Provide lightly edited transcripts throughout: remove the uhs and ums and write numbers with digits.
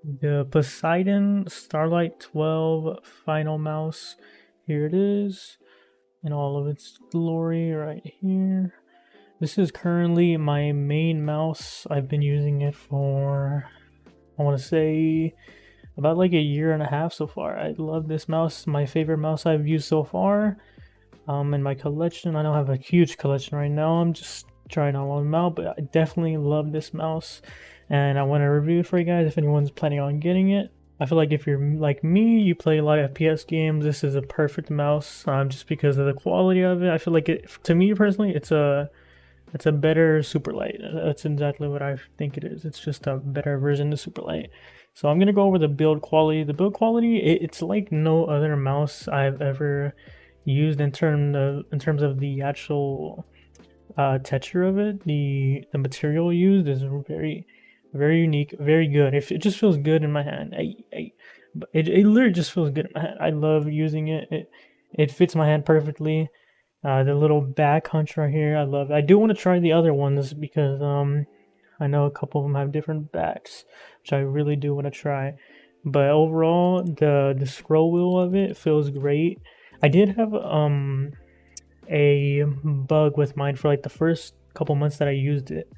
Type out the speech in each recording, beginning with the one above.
The Poseidon Starlight-12 Final Mouse. Here it is in all of its glory right here. This is currently my main mouse. I've been using it for, I want to say, about like a year and a half so far. I love this mouse. My favorite mouse I've used so far. In my collection, I don't have a huge collection right now. I'm just trying all of them out, but I definitely love this mouse, and I want to review it for you guys if anyone's planning on getting it. I feel like if you're like me, you play a lot of FPS games, this is a perfect mouse, just because of the quality of it. I feel like it, to me personally, it's a better super light. That's exactly what I think it is. It's just a better version of super light. So I'm gonna go over the build quality. The build quality, it's like no other mouse I've ever used in terms of the actual texture of it. The material used is very unique, very good. If it just feels good in my hand, it literally just feels good in my hand. I love using it. It fits my hand perfectly. The little back hunch right here, I love it. I do want to try the other ones because I know a couple of them have different backs, which I really do want to try. But overall, the scroll wheel of it feels great. I did have a bug with mine for like the first couple months that I used it,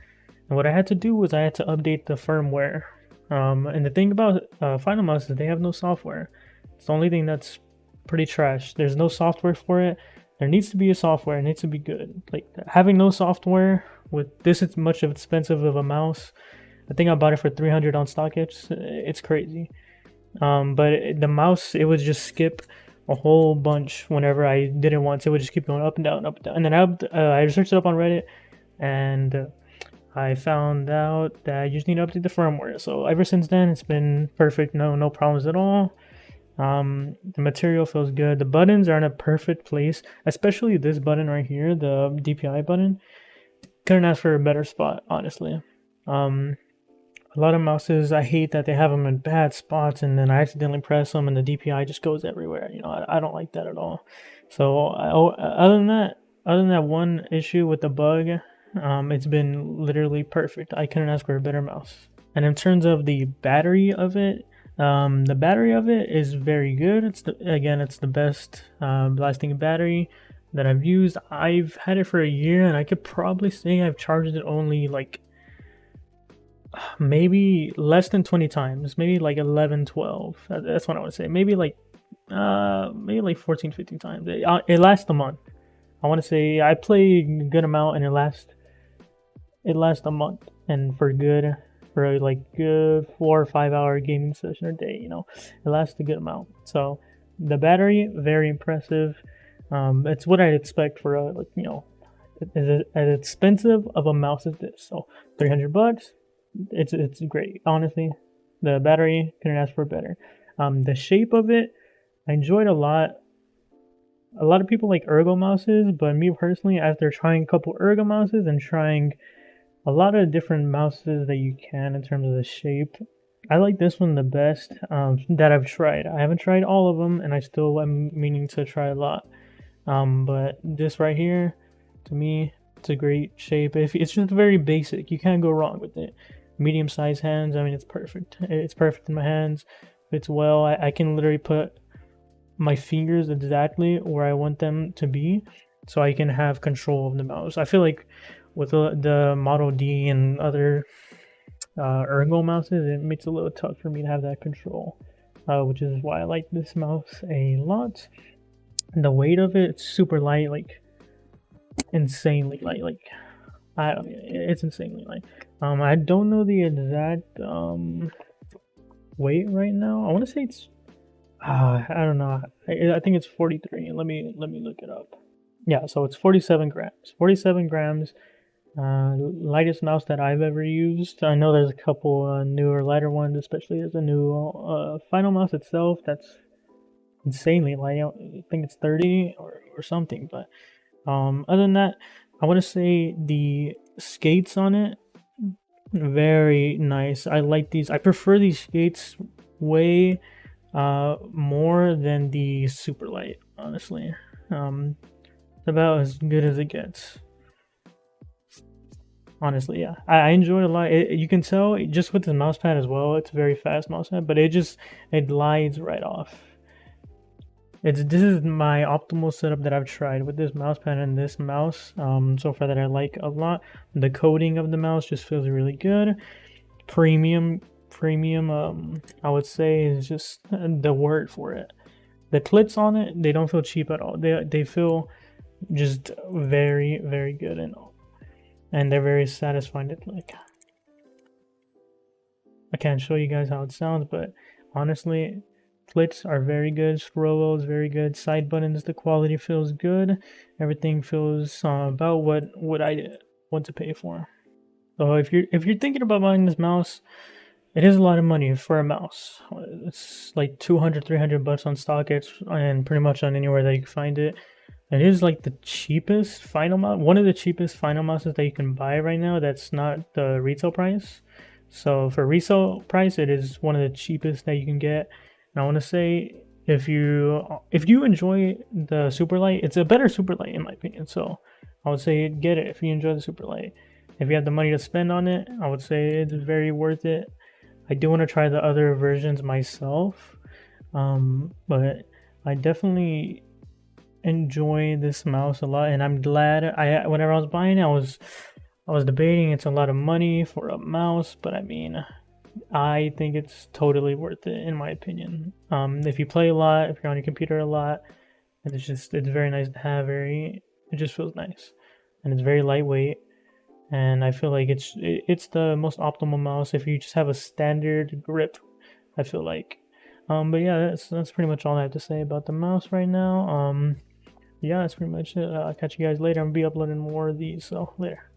and what I had to do was I had to update the firmware. And the thing about Finalmouse is they have no software. It's the only thing that's pretty trash. There's no software for it. There needs to be a software. It needs to be good. Like having no software with this is much expensive of a mouse. I think I bought it for 300 on StockX. It's crazy. But the mouse, it would just skip a whole bunch whenever I didn't want to. It would just keep going up and down, up and down. And then I searched it up on Reddit, and I found out that you just need to update the firmware. So ever since then, it's been perfect. No problems at all. The material feels good. The buttons are in a perfect place, especially this button right here, the DPI button. Couldn't ask for a better spot, honestly. Um, a lot of mouses, I hate that they have them in bad spots, and then I accidentally press them, and the DPI just goes everywhere. I don't like that at all. So other than that one issue with the bug, it's been literally perfect. I couldn't ask for a better mouse. And in terms of the battery of it, the battery of it is very good. It's the best lasting battery that I've used. I've had it for a year, and I could probably say I've charged it only like maybe less than 20 times, maybe like 11, 12. That's what I would say. Maybe like 14, 15 times. It lasts a month. I want to say I play a good amount, and it lasts a month, and for a like good 4 or 5 hour gaming session a day, it lasts a good amount. So the battery, very impressive. It's what I'd expect for a, like, as expensive of a mouse as this. So $300, it's great. Honestly, the battery couldn't ask for better. The shape of it, I enjoyed a lot. A lot of people like ergo mouses, but me personally, after trying a couple ergo mouses and trying a lot of different mouses that you can in terms of the shape, I like this one the best that I've tried. I haven't tried all of them, and I still am meaning to try a lot. But this right here, to me, it's a great shape. If it's just very basic, you can't go wrong with it. Medium-sized hands, I mean, it's perfect. It's perfect in my hands. Fits well. I can literally put my fingers exactly where I want them to be, so I can have control of the mouse. I feel like with the Model D and other ergo mouses, it makes it a little tough for me to have that control, which is why I like this mouse a lot. And the weight of it, it's super light, like insanely light. Like it's insanely light. I don't know the exact weight right now. I want to say it's I don't know. I think it's 43. Let me look it up. Yeah, so it's 47 grams. 47 grams. Lightest mouse that I've ever used. I know there's a couple newer, lighter ones, especially there's a new Finalmouse itself that's insanely light. I think it's 30 or something. But other than that, I want to say the skates on it, very nice. I like these. I prefer these skates way more than the super light, honestly. It's about as good as it gets. Honestly, yeah, I enjoy it a lot. You can tell just with the mouse pad as well. It's a very fast mouse pad, but it glides right off. This is my optimal setup that I've tried with this mouse pad and this mouse so far that I like a lot. The coating of the mouse just feels really good. Premium I would say is just the word for it. The clips on it, they don't feel cheap at all. They feel just very good and they're very satisfying. Like, I can't show you guys how it sounds, but honestly, clicks are very good. Scroll is very good. Side buttons, the quality feels good. Everything feels about what I want to pay for. So if you're thinking about buying this mouse, it is a lot of money for a mouse. It's like 200, 300 bucks on StockX and pretty much on anywhere that you can find it. It is like the cheapest final mouse, one of the cheapest final mouses that you can buy right now. That's not the retail price. So for resale price, it is one of the cheapest that you can get. And I want to say if you enjoy the Superlight, it's a better Superlight in my opinion. So I would say get it if you enjoy the Superlight. If you have the money to spend on it, I would say it's very worth it. I do want to try the other versions myself, but I definitely enjoy this mouse a lot, and I'm glad. Whenever I was buying it, I was debating. It's a lot of money for a mouse, but I mean, I think it's totally worth it in my opinion. If you play a lot, if you're on your computer a lot, and it's very nice to have. It just feels nice, and it's very lightweight. And I feel like it's the most optimal mouse if you just have a standard grip. I feel like, but yeah, that's pretty much all I have to say about the mouse right now. Yeah, that's pretty much it. I'll catch you guys later. I'm gonna be uploading more of these, so later.